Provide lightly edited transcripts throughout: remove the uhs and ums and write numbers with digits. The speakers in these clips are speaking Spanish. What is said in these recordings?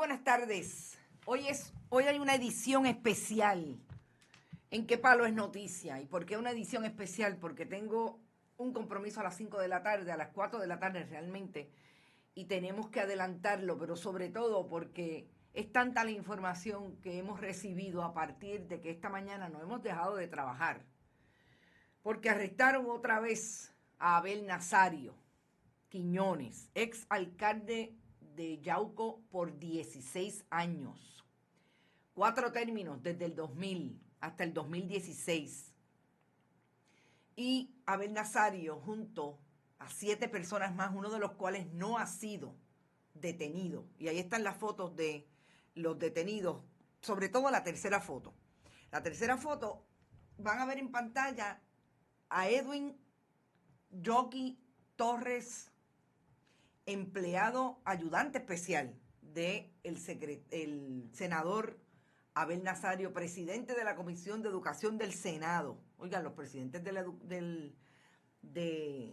buenas tardes. Hoy hay una edición especial en ¿Qué Palo es Noticia? ¿Y por qué una edición especial? Porque tengo un compromiso a las 5 de la tarde, a las 4 de la tarde realmente, y tenemos que adelantarlo, pero sobre todo porque es tanta la información que hemos recibido a partir de que esta mañana no hemos dejado de trabajar. Porque arrestaron otra vez a Abel Nazario Quiñones, ex alcalde de Yauco por 16 años. 4 términos desde el 2000 hasta el 2016. Y Abel Nazario junto a 7 personas más, uno de los cuales no ha sido detenido. Y ahí están las fotos de los detenidos, sobre todo la tercera foto. La tercera foto van a ver en pantalla a Edwin Jockey Torres, empleado ayudante especial del senador Abel Nazario, presidente de la Comisión de Educación del Senado. Oigan, los presidentes de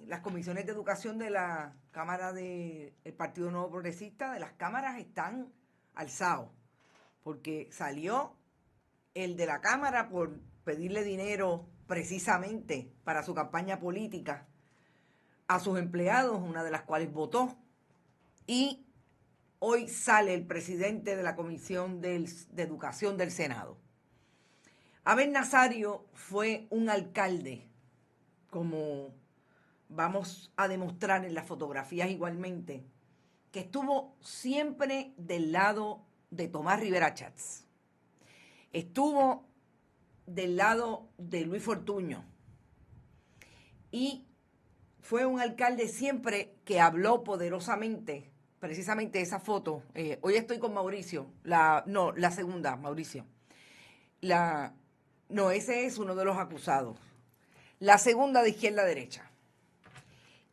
las comisiones de educación de la Cámara del Partido Nuevo Progresista, de las cámaras, están alzados, porque salió el de la Cámara por pedirle dinero precisamente para su campaña política a sus empleados, una de las cuales votó, y hoy sale el presidente de la Comisión de Educación del Senado. Abel Nazario fue un alcalde, como vamos a demostrar en las fotografías igualmente, que estuvo siempre del lado de Tomás Rivera Chats. Estuvo del lado de Luis Fortuño y fue un alcalde siempre que habló poderosamente, precisamente esa foto. Hoy estoy con Mauricio, la segunda, Mauricio. Ese es uno de los acusados. La segunda de izquierda a derecha.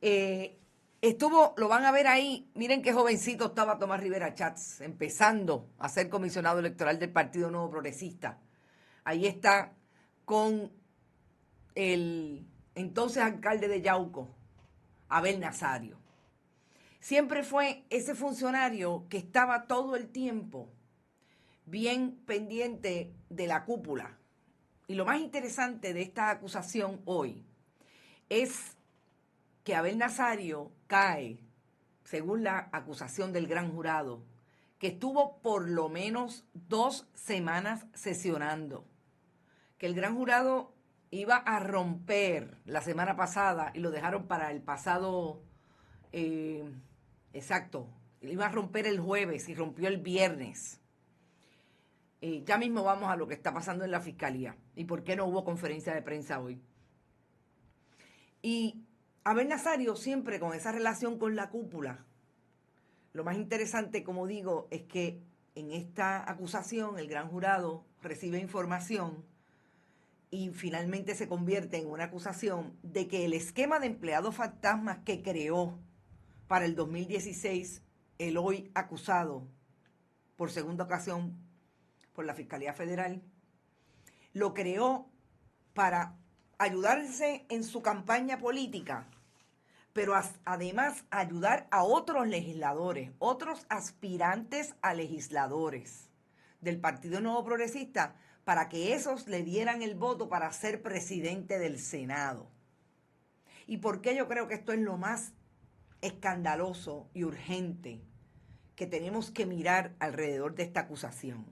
Lo van a ver ahí, miren qué jovencito estaba Tomás Rivera Chats, empezando a ser comisionado electoral del Partido Nuevo Progresista. Ahí está con el entonces alcalde de Yauco, Abel Nazario. Siempre fue ese funcionario que estaba todo el tiempo bien pendiente de la cúpula. Y lo más interesante de esta acusación hoy es que Abel Nazario cae, según la acusación del gran jurado, que estuvo por lo menos 2 semanas sesionando, que el gran jurado iba a romper la semana pasada y lo dejaron para el pasado, iba a romper el jueves y rompió el viernes. Ya mismo vamos a lo que está pasando en la fiscalía y por qué no hubo conferencia de prensa hoy. Y Abel Nazario siempre con esa relación con la cúpula. Lo más interesante, como digo, es que en esta acusación el gran jurado recibe información y finalmente se convierte en una acusación de que el esquema de empleados fantasmas que creó para el 2016 el hoy acusado por segunda ocasión por la Fiscalía Federal, lo creó para ayudarse en su campaña política, pero además ayudar a otros legisladores, otros aspirantes a legisladores del Partido Nuevo Progresista, para que esos le dieran el voto para ser presidente del Senado. ¿Y por qué yo creo que esto es lo más escandaloso y urgente que tenemos que mirar alrededor de esta acusación?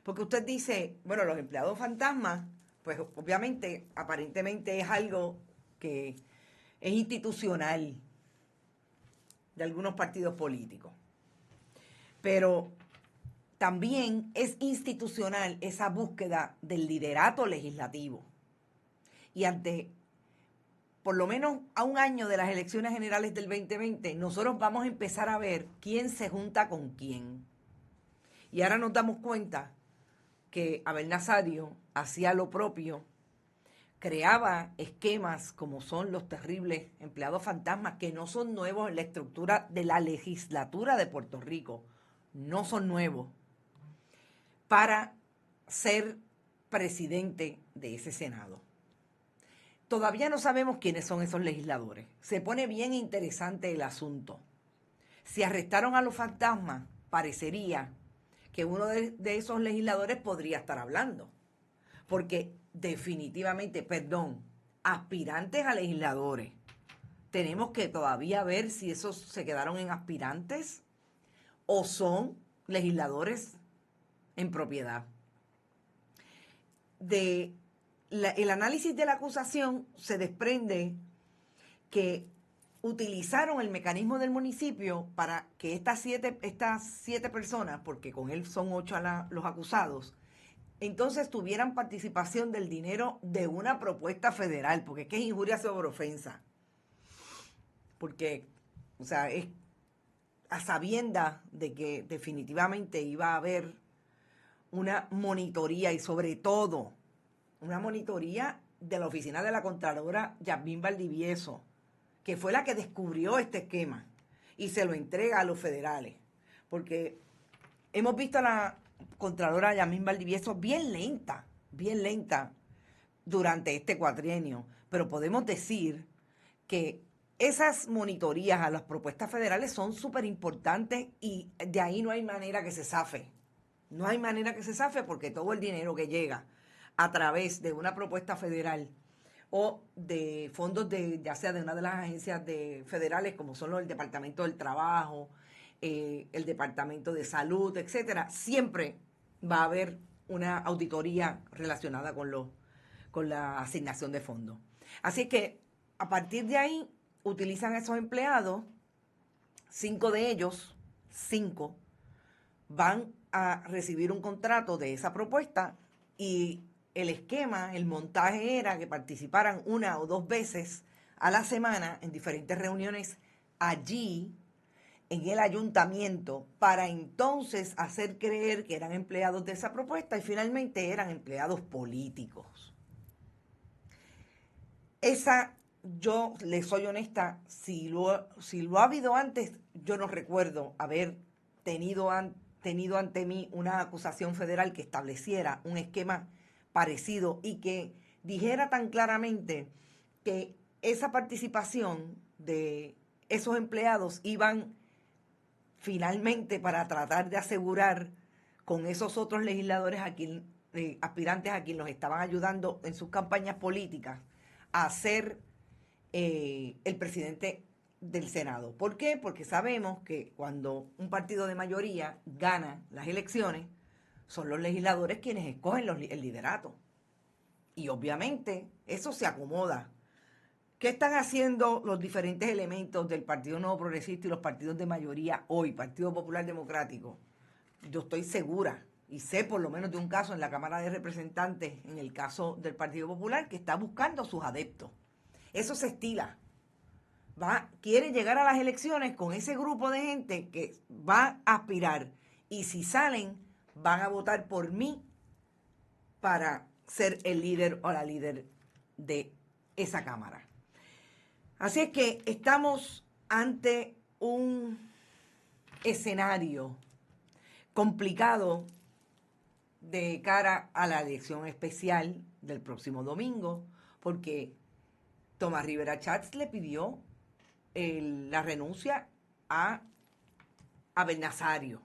Porque usted dice, bueno, los empleados fantasmas, pues obviamente, aparentemente es algo que es institucional de algunos partidos políticos. Pero también es institucional esa búsqueda del liderato legislativo. Y por lo menos a un año de las elecciones generales del 2020, nosotros vamos a empezar a ver quién se junta con quién. Y ahora nos damos cuenta que Abel Nazario hacía lo propio, creaba esquemas como son los terribles empleados fantasmas, que no son nuevos en la estructura de la legislatura de Puerto Rico, no son nuevos, para ser presidente de ese Senado. Todavía no sabemos quiénes son esos legisladores. Se pone bien interesante el asunto. Si arrestaron a los fantasmas, parecería que uno de esos legisladores podría estar hablando. Porque definitivamente, aspirantes a legisladores. Tenemos que todavía ver si esos se quedaron en aspirantes o son legisladores en propiedad. El análisis de la acusación se desprende que utilizaron el mecanismo del municipio para que estas siete personas, porque con él son 8 los acusados, entonces tuvieran participación del dinero de una propuesta federal, porque es que es injuria sobre ofensa. Porque, o sea, es a sabiendas de que definitivamente iba a haber una monitoría y sobre todo una monitoría de la oficina de la Contralora Yasmín Valdivieso, que fue la que descubrió este esquema y se lo entrega a los federales. Porque hemos visto a la Contralora Yasmín Valdivieso bien lenta durante este cuatrienio, pero podemos decir que esas monitorías a las propuestas federales son súper importantes y de ahí no hay manera que se zafe. No hay manera que se zafe porque todo el dinero que llega a través de una propuesta federal o de fondos ya sea de una de las agencias federales como son el Departamento del Trabajo, el Departamento de Salud, etcétera, siempre va a haber una auditoría relacionada con la asignación de fondos. Así que a partir de ahí utilizan a esos empleados, 5 de ellos, 5, van a recibir un contrato de esa propuesta y el esquema, el montaje era que participaran 1 o 2 veces a la semana en diferentes reuniones allí en el ayuntamiento para entonces hacer creer que eran empleados de esa propuesta y finalmente eran empleados políticos. Yo les soy honesta, si lo ha habido antes, yo no recuerdo haber tenido ante mí una acusación federal que estableciera un esquema parecido y que dijera tan claramente que esa participación de esos empleados iban finalmente para tratar de asegurar con esos otros legisladores aspirantes a quien los estaban ayudando en sus campañas políticas a ser el presidente del Senado. ¿Por qué? Porque sabemos que cuando un partido de mayoría gana las elecciones, son los legisladores quienes escogen el liderato. Y obviamente eso se acomoda. ¿Qué están haciendo los diferentes elementos del Partido Nuevo Progresista y los partidos de mayoría hoy, Partido Popular Democrático? Yo estoy segura y sé por lo menos de un caso en la Cámara de Representantes, en el caso del Partido Popular, que está buscando sus adeptos. Eso se estila. Quiere llegar a las elecciones con ese grupo de gente que va a aspirar. Y si salen, van a votar por mí para ser el líder o la líder de esa Cámara. Así es que estamos ante un escenario complicado de cara a la elección especial del próximo domingo, porque Tomás Rivera Schatz le pidió la renuncia a Abel Nazario.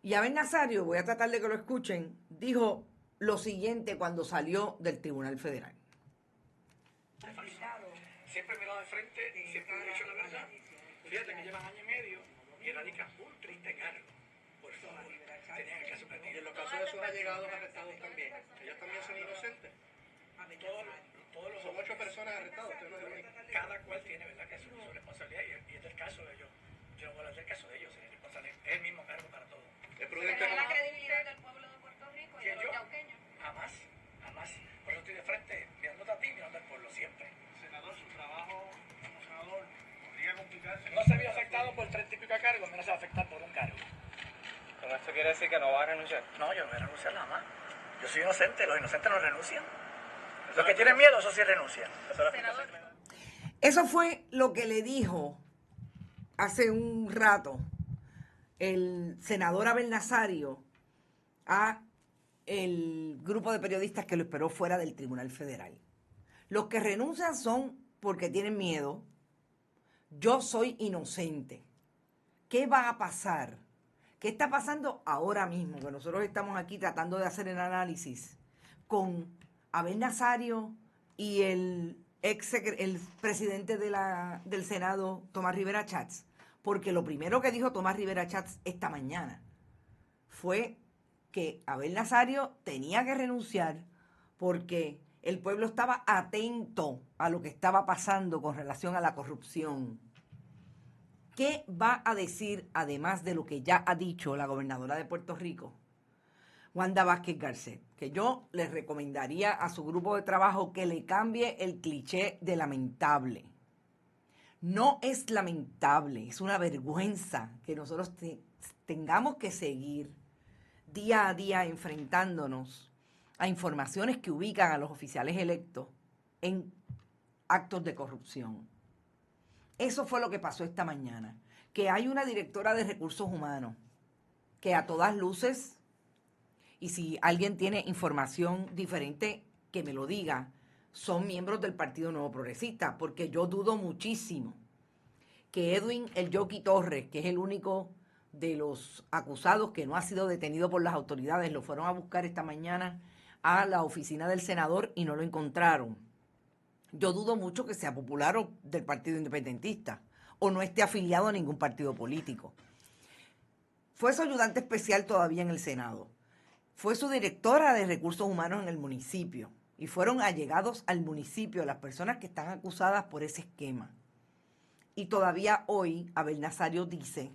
Y Abel Nazario, voy a tratar de que lo escuchen, dijo lo siguiente cuando salió del Tribunal Federal. Siempre he mirado de frente y siempre he dicho la verdad. Fíjate que llevan año y medio y radican un triste cargo. Por favor, tenían el caso perdido. Y en los casos de sus allegados arrestados también, ellos también son inocentes. Todos los son 8 personas arrestadas. Cada cual tiene, ¿verdad?, que su responsabilidad y es del caso de ellos. Yo no voy a hablar del caso de ellos, es responsable, es el mismo cargo para todos. Es prudente. ¿Es la credibilidad del pueblo de Puerto Rico y de los yauqueños? Jamás. Por eso estoy de frente, mirándote a ti, mirando al pueblo siempre. Senador, su trabajo como senador podría complicarse. No se vio afectado por 30 y pico de cargos, menos se va a afectar por un cargo. ¿Con esto quiere decir que no va a renunciar? No, yo no voy a renunciar nada más. Yo soy inocente, los inocentes no renuncian. Los que tienen miedo, eso sí renuncian. Eso fue lo que le dijo hace un rato el senador Abel Nazario a el grupo de periodistas que lo esperó fuera del Tribunal Federal. Los que renuncian son porque tienen miedo. Yo soy inocente. ¿Qué va a pasar? ¿Qué está pasando ahora mismo? Que nosotros estamos aquí tratando de hacer el análisis con Abel Nazario y el presidente del Senado, Tomás Rivera Chats. Porque lo primero que dijo Tomás Rivera Chats esta mañana fue que Abel Nazario tenía que renunciar porque el pueblo estaba atento a lo que estaba pasando con relación a la corrupción. ¿Qué va a decir, además de lo que ya ha dicho la gobernadora de Puerto Rico, Wanda Vázquez Garcet? Que yo les recomendaría a su grupo de trabajo que le cambie el cliché de lamentable. No es lamentable, es una vergüenza que nosotros tengamos que seguir día a día enfrentándonos a informaciones que ubican a los oficiales electos en actos de corrupción. Eso fue lo que pasó esta mañana, que hay una directora de recursos humanos que a todas luces, y si alguien tiene información diferente, que me lo diga, son miembros del Partido Nuevo Progresista, porque yo dudo muchísimo que Edwin El Yoki Torres, que es el único de los acusados que no ha sido detenido por las autoridades, lo fueron a buscar esta mañana a la oficina del senador y no lo encontraron. Yo dudo mucho que sea popular o del Partido Independentista o no esté afiliado a ningún partido político. Fue su ayudante especial todavía en el Senado. Fue su directora de recursos humanos en el municipio y fueron allegados al municipio las personas que están acusadas por ese esquema. Y todavía hoy Abel Nazario dice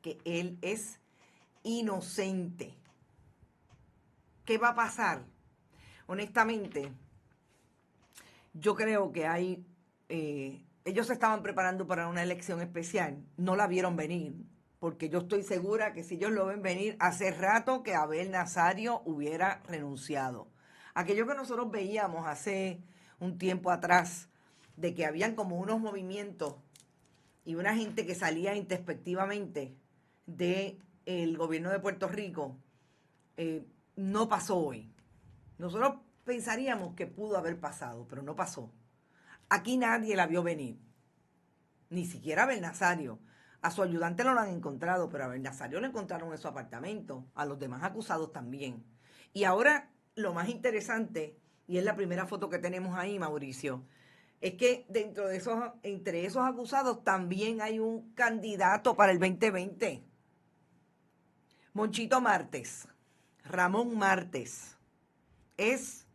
que él es inocente. ¿Qué va a pasar? Honestamente, yo creo que ellos se estaban preparando para una elección especial, no la vieron venir, porque yo estoy segura que si ellos lo ven venir, hace rato que Abel Nazario hubiera renunciado. Aquello que nosotros veíamos hace un tiempo atrás, de que habían como unos movimientos y una gente que salía introspectivamente del gobierno de Puerto Rico, no pasó hoy. Nosotros pensaríamos que pudo haber pasado, pero no pasó. Aquí nadie la vio venir, ni siquiera Abel Nazario. A su ayudante no lo han encontrado, pero a Abel Nazario lo encontraron en su apartamento, a los demás acusados también. Y ahora lo más interesante, y es la primera foto que tenemos ahí, Mauricio, es que entre esos acusados también hay un candidato para el 2020. Monchito Martes, Ramón Martes, es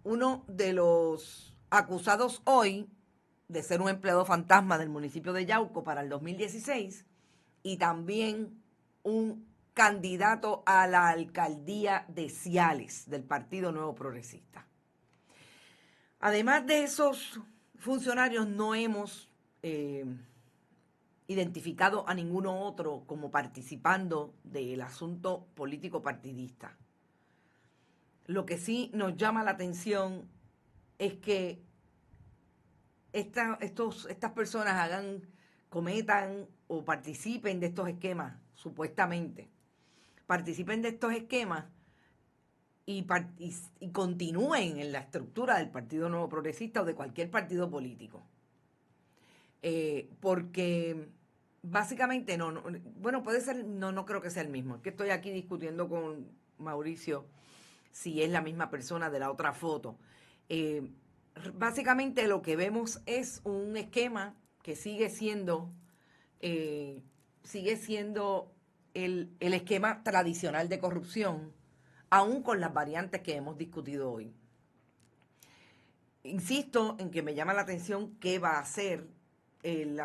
uno de los acusados hoy de ser un empleado fantasma del municipio de Yauco para el 2016 y también un candidato a la alcaldía de Ciales del Partido Nuevo Progresista. Además de esos funcionarios, no hemos identificado a ninguno otro como participando del asunto político partidista. Lo que sí nos llama la atención es que estas personas cometan o participen de estos esquemas, supuestamente. Participen de estos esquemas y continúen en la estructura del Partido Nuevo Progresista o de cualquier partido político. Porque básicamente puede ser, no creo que sea el mismo. Es que estoy aquí discutiendo con Mauricio si es la misma persona de la otra foto. Básicamente lo que vemos es un esquema que sigue siendo el esquema tradicional de corrupción, aún con las variantes que hemos discutido hoy. Insisto en que me llama la atención qué va a hacer el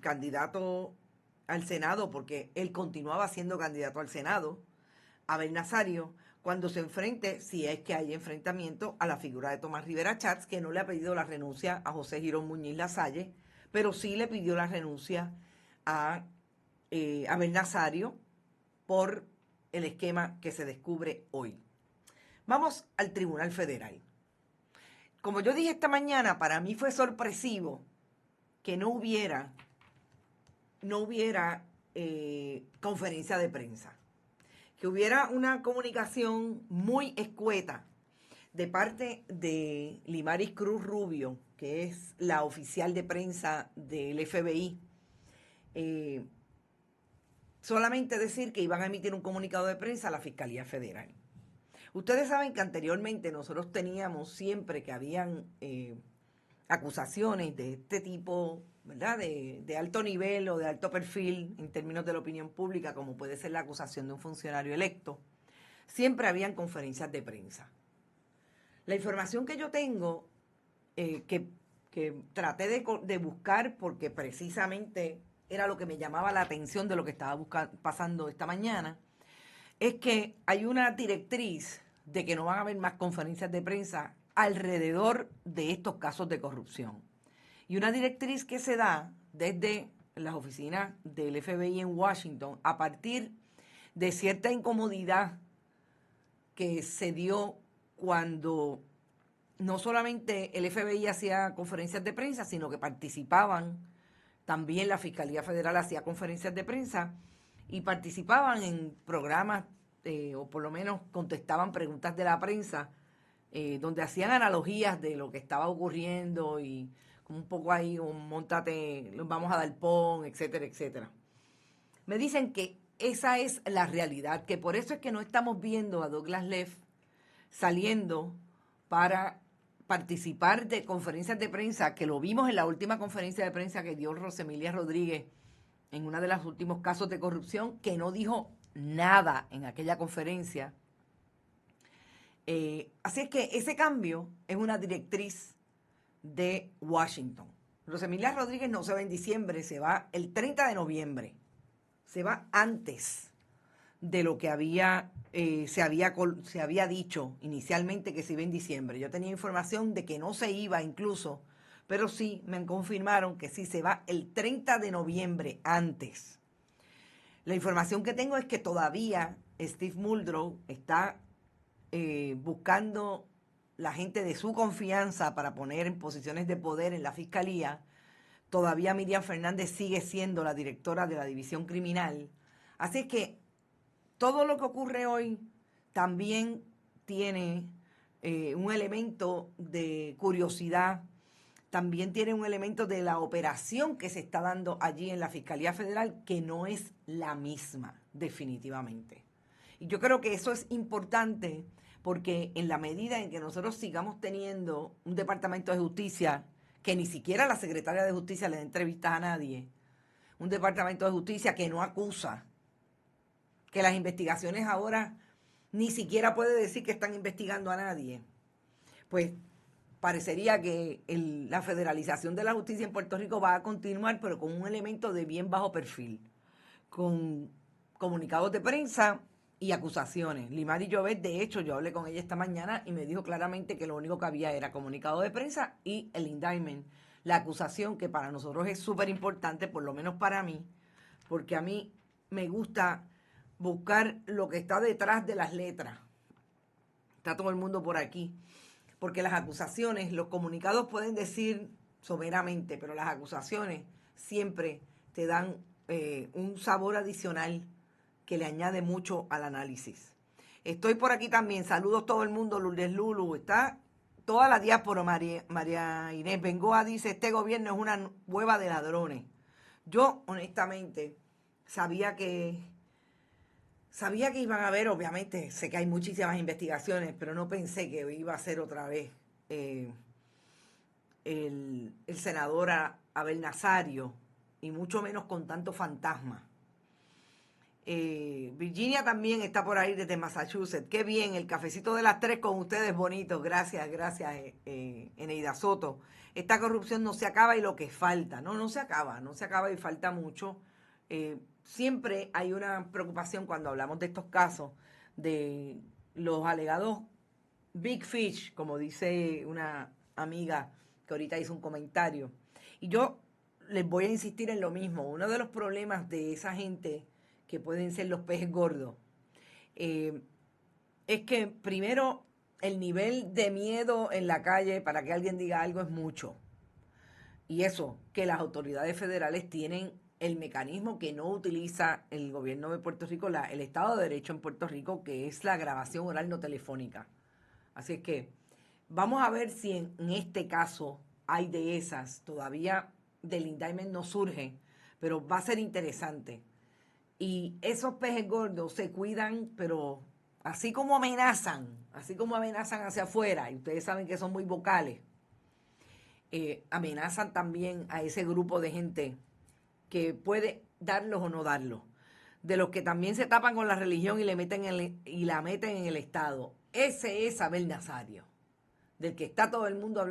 candidato al Senado, porque él continuaba siendo candidato al Senado, Abel Nazario, cuando se enfrente, si es que hay enfrentamiento, a la figura de Tomás Rivera Chats, que no le ha pedido la renuncia a José Girón Muñiz Lasalle, pero sí le pidió la renuncia a Abel Nazario por el esquema que se descubre hoy. Vamos al Tribunal Federal. Como yo dije esta mañana, para mí fue sorpresivo que no hubiera conferencia de prensa, que hubiera una comunicación muy escueta de parte de Limaris Cruz Rubio, que es la oficial de prensa del FBI, solamente decir que iban a emitir un comunicado de prensa a la Fiscalía Federal. Ustedes saben que anteriormente nosotros teníamos siempre que habían acusaciones de este tipo, ¿verdad? De alto nivel o de alto perfil en términos de la opinión pública, como puede ser la acusación de un funcionario electo. Siempre habían conferencias de prensa. La información que yo tengo, que traté de buscar porque precisamente era lo que me llamaba la atención de lo que estaba pasando esta mañana, es que hay una directriz de que no van a haber más conferencias de prensa alrededor de estos casos de corrupción. Y una directriz que se da desde las oficinas del FBI en Washington a partir de cierta incomodidad que se dio cuando no solamente el FBI hacía conferencias de prensa, sino que participaban, también la Fiscalía Federal hacía conferencias de prensa y participaban en programas, o por lo menos contestaban preguntas de la prensa, donde hacían analogías de lo que estaba ocurriendo y como un poco ahí, montate, vamos a dar pon, etcétera, etcétera. Me dicen que esa es la realidad, que por eso es que no estamos viendo a Douglas Leff saliendo para participar de conferencias de prensa, que lo vimos en la última conferencia de prensa que dio Rosemilia Rodríguez en uno de los últimos casos de corrupción, que no dijo nada en aquella conferencia. Así es que ese cambio es una directriz de Washington. Rosemilia Rodríguez no se va en diciembre, se va el 30 de noviembre. Se va antes de lo que se había dicho inicialmente que se iba en diciembre. Yo tenía información de que no se iba incluso, pero sí me confirmaron que sí se va el 30 de noviembre antes. La información que tengo es que todavía Steve Muldrow está buscando la gente de su confianza para poner en posiciones de poder en la fiscalía. Todavía Miriam Fernández sigue siendo la directora de la división criminal. Así que todo lo que ocurre hoy también tiene un elemento de curiosidad, también tiene un elemento de la operación que se está dando allí en la Fiscalía Federal, que no es la misma, definitivamente. Y yo creo que eso es importante porque en la medida en que nosotros sigamos teniendo un Departamento de Justicia que ni siquiera la Secretaria de Justicia le da entrevistas a nadie, un Departamento de Justicia que no acusa, que las investigaciones ahora ni siquiera puede decir que están investigando a nadie, pues parecería que la federalización de la justicia en Puerto Rico va a continuar, pero con un elemento de bien bajo perfil, con comunicados de prensa y acusaciones. Limari Llobet, de hecho, yo hablé con ella esta mañana y me dijo claramente que lo único que había era comunicado de prensa y el indictment, la acusación, que para nosotros es súper importante, por lo menos para mí, porque a mí me gusta buscar lo que está detrás de las letras. Está todo el mundo por aquí. Porque las acusaciones, los comunicados pueden decir someramente, pero las acusaciones siempre te dan un sabor adicional que le añade mucho al análisis. Estoy por aquí también. Saludos todo el mundo. Lourdes Lulu. Está toda la diáspora. María Inés Bengoa dice, este gobierno es una hueva de ladrones. Yo, honestamente, sabía que iban a haber, obviamente, sé que hay muchísimas investigaciones, pero no pensé que iba a ser otra vez el senador Abel Nazario, y mucho menos con tanto fantasma. Virginia también está por ahí desde Massachusetts. Qué bien, el cafecito de las 3 con ustedes, bonito. Gracias, Eneida Soto. Esta corrupción no se acaba y lo que falta. No se acaba y falta mucho. Siempre hay una preocupación cuando hablamos de estos casos de los alegados Big Fish, como dice una amiga que ahorita hizo un comentario. Y yo les voy a insistir en lo mismo. Uno de los problemas de esa gente que pueden ser los peces gordos es que primero el nivel de miedo en la calle para que alguien diga algo es mucho. Y eso, que las autoridades federales tienen el mecanismo que no utiliza el gobierno de Puerto Rico, el Estado de Derecho en Puerto Rico, que es la grabación oral no telefónica. Así es que vamos a ver si en este caso hay de esas. Todavía del indictment no surge, pero va a ser interesante. Y esos pejes gordos se cuidan, pero así como amenazan hacia afuera, y ustedes saben que son muy vocales, amenazan también a ese grupo de gente que puede darlos o no darlos, de los que también se tapan con la religión y la meten en el Estado. Ese es Abel Nazario, del que está todo el mundo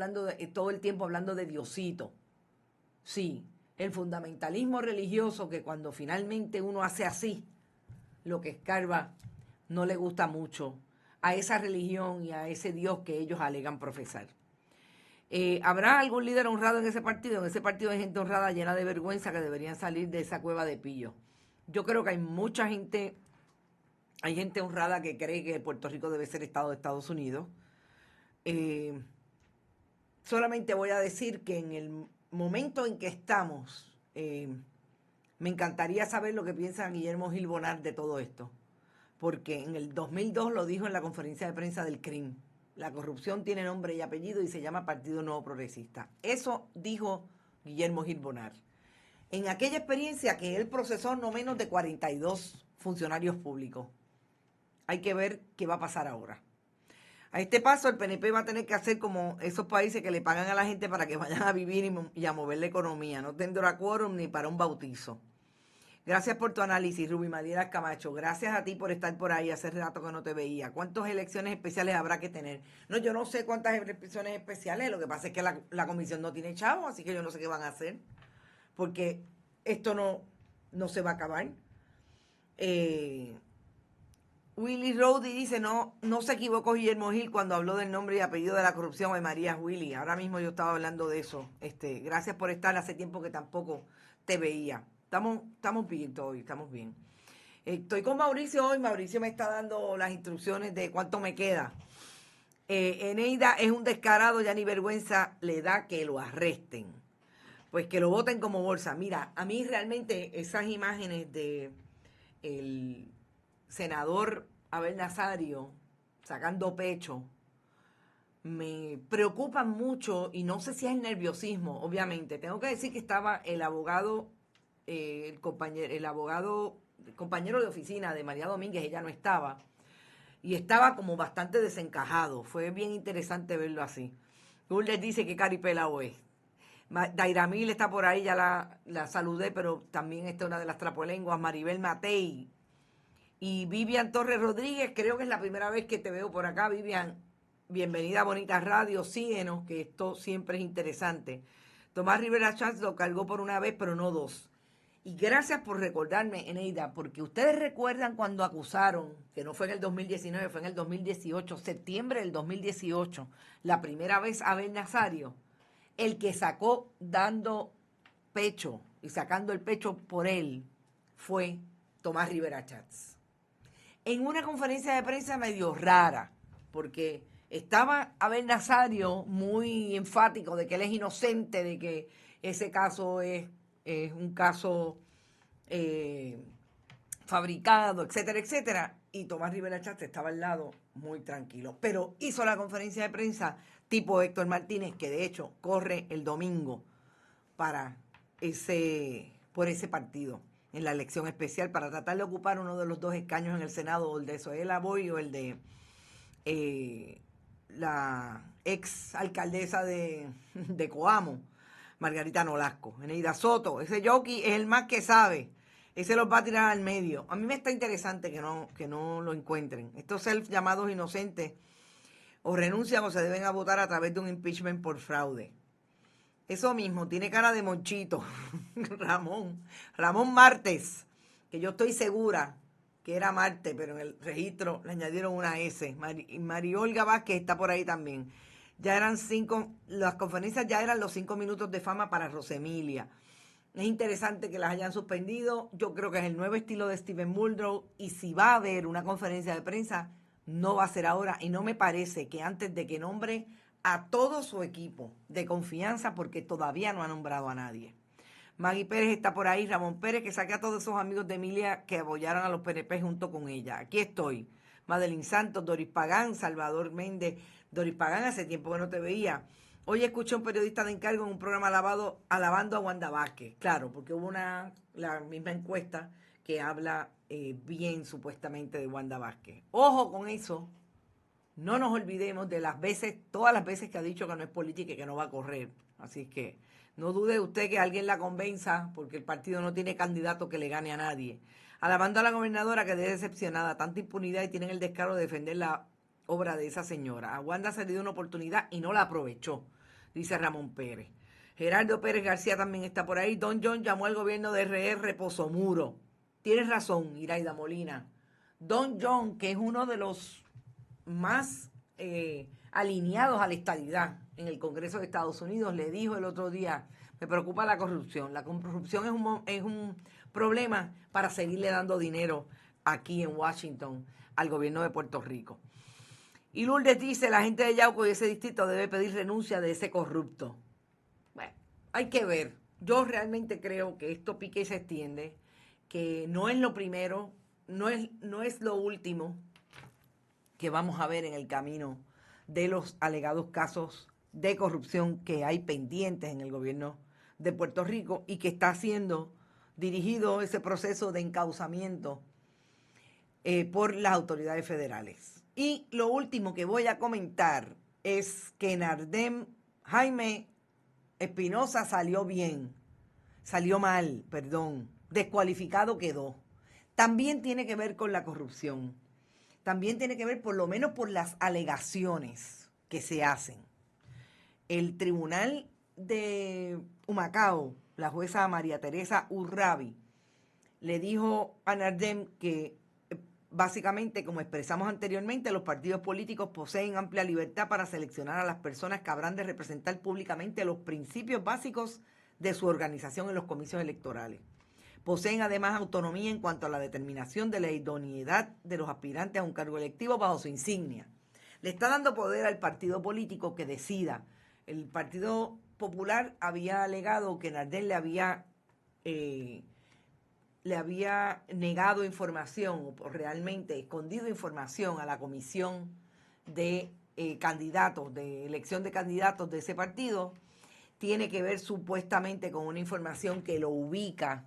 todo el tiempo hablando de Diosito. Sí, el fundamentalismo religioso que cuando finalmente uno hace así, lo que escarba no le gusta mucho a esa religión y a ese Dios que ellos alegan profesar. ¿Habrá algún líder honrado en ese partido? En ese partido hay gente honrada llena de vergüenza que deberían salir de esa cueva de pillo. Yo creo que hay mucha gente, hay gente honrada que cree que Puerto Rico debe ser Estado de Estados Unidos. Solamente voy a decir que en el momento en que estamos, me encantaría saber lo que piensa Guillermo Gil Bonart de todo esto, porque en el 2002 lo dijo en la conferencia de prensa del CRIM. La corrupción tiene nombre y apellido y se llama Partido Nuevo Progresista. Eso dijo Guillermo Gil Bonart. En aquella experiencia que él procesó no menos de 42 funcionarios públicos. Hay que ver qué va a pasar ahora. A este paso el PNP va a tener que hacer como esos países que le pagan a la gente para que vayan a vivir y a mover la economía. No tendrá quórum ni para un bautizo. Gracias por tu análisis, Rubí Madieras Camacho. Gracias a ti por estar por ahí. Hace rato que no te veía. ¿Cuántas elecciones especiales habrá que tener? No, yo no sé cuántas elecciones especiales. Lo que pasa es que la comisión no tiene chavo, así que yo no sé qué van a hacer. Porque esto no se va a acabar. Willy Rowdy dice, no se equivocó Guillermo Gil cuando habló del nombre y apellido de la corrupción de María Willy. Ahora mismo yo estaba hablando de eso. Gracias por estar. Hace tiempo que tampoco te veía. Estamos bien hoy, estamos bien. Estoy con Mauricio hoy. Mauricio me está dando las instrucciones de cuánto me queda. Eneida es un descarado, ya ni vergüenza le da que lo arresten. Pues que lo voten como bolsa. Mira, a mí realmente esas imágenes de el senador Abel Nazario sacando pecho me preocupan mucho y no sé si es el nerviosismo, obviamente. Tengo que decir que estaba el abogado, el compañero de oficina de María Domínguez, ella no estaba, y estaba como bastante desencajado. Fue bien interesante verlo así. Lourdes dice que caripelao es. Dairamil está por ahí, ya la saludé, pero también está una de las trapolenguas, Maribel Matei. Y Vivian Torres Rodríguez, creo que es la primera vez que te veo por acá, Vivian. Bienvenida a Bonita Radio, síguenos, que esto siempre es interesante. Tomás Rivera Chávez lo cargó por una vez, pero no dos. Y gracias por recordarme, Eneida, porque ustedes recuerdan cuando acusaron, que no fue en el 2019, fue en el 2018, septiembre del 2018, la primera vez a Abel Nazario, el que sacó dando pecho y sacando el pecho por él fue Tomás Rivera Chats. En una conferencia de prensa medio rara, porque estaba Abel Nazario muy enfático de que él es inocente, de que ese caso es un caso fabricado, etcétera, etcétera, y Tomás Rivera Chats estaba al lado muy tranquilo. Pero hizo la conferencia de prensa tipo Héctor Martínez, que de hecho corre el domingo por ese partido, en la elección especial, para tratar de ocupar uno de los dos escaños en el Senado, o el de Zoela Boy o el de la ex alcaldesa de Coamo, Margarita Nolasco. Eneida Soto, ese jockey es el más que sabe, ese los va a tirar al medio. A mí me está interesante que no lo encuentren. Estos self llamados inocentes o renuncian o se deben a votar a través de un impeachment por fraude. Eso mismo, tiene cara de monchito. Ramón Martes, que yo estoy segura que era Marte, pero en el registro le añadieron una S. Mariolga Vázquez está por ahí también. Ya eran 5, las conferencias ya eran los 5 minutos de fama para Rosemilia. Es interesante que las hayan suspendido. Yo creo que es el nuevo estilo de Stephen Muldrow, y si va a haber una conferencia de prensa, no va a ser ahora, y no me parece que antes de que nombre a todo su equipo de confianza, porque todavía no ha nombrado a nadie. Maggie Pérez está por ahí, Ramón Pérez, que saque a todos esos amigos de Emilia que apoyaron a los PNP junto con ella. Aquí estoy. Madeline Santos, Doris Pagán, Salvador Méndez. Doris Pagán, hace tiempo que no te veía. Hoy escuché a un periodista de encargo en un programa alabando a Wanda Vázquez. Claro, porque hubo la misma encuesta que habla bien supuestamente de Wanda Vázquez. Ojo con eso, no nos olvidemos de todas las veces que ha dicho que no es política y que no va a correr. Así que no dude usted que alguien la convenza, porque el partido no tiene candidato que le gane a nadie. Alabando a la gobernadora que es decepcionada, tanta impunidad y tienen el descaro de defender la obra de esa señora. A Wanda se le dio una oportunidad y no la aprovechó, dice Ramón Pérez. Gerardo Pérez García también está por ahí. Don John llamó al gobierno de R.R. Pozomuro. Tienes razón, Iraida Molina. Don John, que es uno de los más alineados a la estadidad en el Congreso de Estados Unidos, le dijo el otro día, me preocupa la corrupción. La corrupción es un problema para seguirle dando dinero aquí en Washington al gobierno de Puerto Rico. Y Lourdes dice, la gente de Yauco y ese distrito debe pedir renuncia de ese corrupto. Bueno, hay que ver. Yo realmente creo que esto pique y se extiende, que no es lo primero, no es lo último que vamos a ver en el camino de los alegados casos de corrupción que hay pendientes en el gobierno de Puerto Rico y que está siendo dirigido ese proceso de encauzamiento por las autoridades federales. Y lo último que voy a comentar es que Nardem Jaime Espinosa salió mal, descualificado quedó. También tiene que ver con la corrupción. También tiene que ver por lo menos por las alegaciones que se hacen. El tribunal de Humacao, la jueza María Teresa Urrabi, le dijo a Nardem que básicamente, como expresamos anteriormente, los partidos políticos poseen amplia libertad para seleccionar a las personas que habrán de representar públicamente los principios básicos de su organización en los comicios electorales. Poseen además autonomía en cuanto a la determinación de la idoneidad de los aspirantes a un cargo electivo bajo su insignia. Le está dando poder al partido político que decida. El Partido Popular había alegado que Nardem le había negado información o realmente escondido información a la comisión de candidatos, de elección de candidatos de ese partido. Tiene que ver supuestamente con una información que lo ubica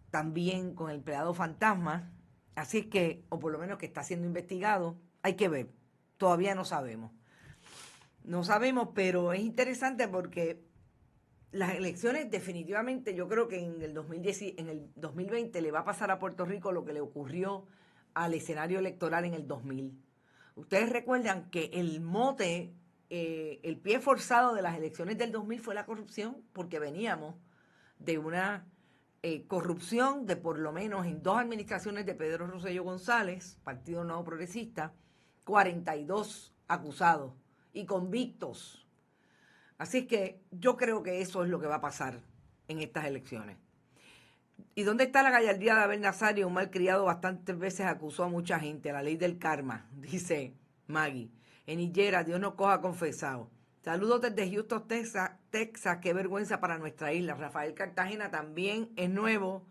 también con el empleado fantasma, así es que, o por lo menos que está siendo investigado, hay que ver, todavía no sabemos. No sabemos, pero es interesante porque las elecciones definitivamente, yo creo que en el 2020 le va a pasar a Puerto Rico lo que le ocurrió al escenario electoral en el 2000. Ustedes recuerdan que el mote, el pie forzado de las elecciones del 2000 fue la corrupción, porque veníamos de una corrupción de por lo menos en 2 administraciones de Pedro Rosselló González, Partido Nuevo Progresista, 42 acusados y convictos. Así que yo creo que eso es lo que va a pasar en estas elecciones. ¿Y dónde está la gallardía de Abel Nazario? Un malcriado bastantes veces acusó a mucha gente, la ley del karma, dice Maggie. En Higuera, Dios nos coja confesado. Saludos desde Houston, Texas. Qué vergüenza para nuestra isla. Rafael Cartagena también es nuevo.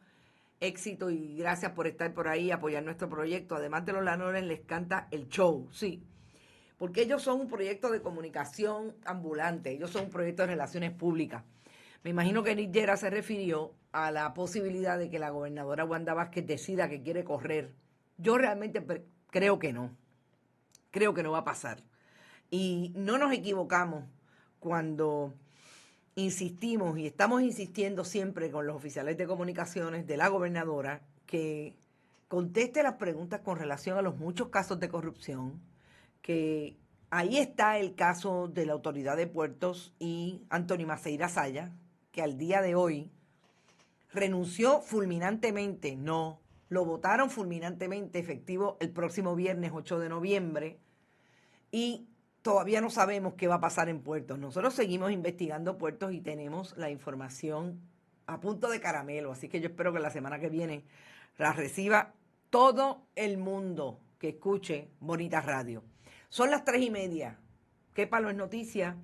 Éxito y gracias por estar por ahí, apoyar nuestro proyecto. Además de los lanores, les canta el show, sí. Porque ellos son un proyecto de comunicación ambulante. Ellos son un proyecto de relaciones públicas. Me imagino que Nigera se refirió a la posibilidad de que la gobernadora Wanda Vázquez decida que quiere correr. Yo realmente creo que no. Creo que no va a pasar. Y no nos equivocamos cuando insistimos y estamos insistiendo siempre con los oficiales de comunicaciones de la gobernadora que conteste las preguntas con relación a los muchos casos de corrupción, que ahí está el caso de la Autoridad de Puertos y Anthony Maceira Saya, que al día de hoy renunció fulminantemente, no, lo votaron fulminantemente, efectivo el próximo viernes 8 de noviembre, y todavía no sabemos qué va a pasar en Puertos. Nosotros seguimos investigando Puertos y tenemos la información a punto de caramelo, así que yo espero que la semana que viene la reciba todo el mundo que escuche Bonita Radio. Son las 3:30. ¿Qué palo es noticia?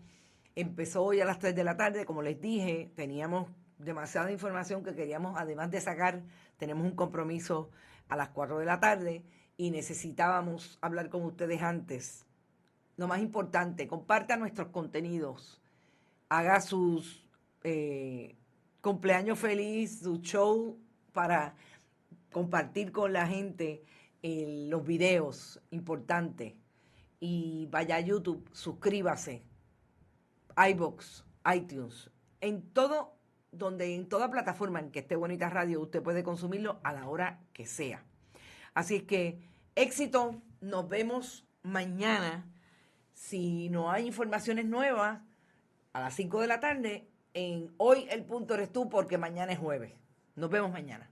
Empezó hoy a las 3 de la tarde, como les dije, teníamos demasiada información que queríamos, además de sacar, tenemos un compromiso a las 4 de la tarde y necesitábamos hablar con ustedes antes. Lo más importante, comparta nuestros contenidos, haga sus cumpleaños feliz, su show para compartir con la gente los videos importantes. Y vaya a YouTube, suscríbase, iVoox, iTunes, en toda plataforma en que esté Bonita Radio, usted puede consumirlo a la hora que sea. Así es que, éxito, nos vemos mañana. Si no hay informaciones nuevas, a las 5 de la tarde, en Hoy el Punto Eres Tú, porque mañana es jueves. Nos vemos mañana.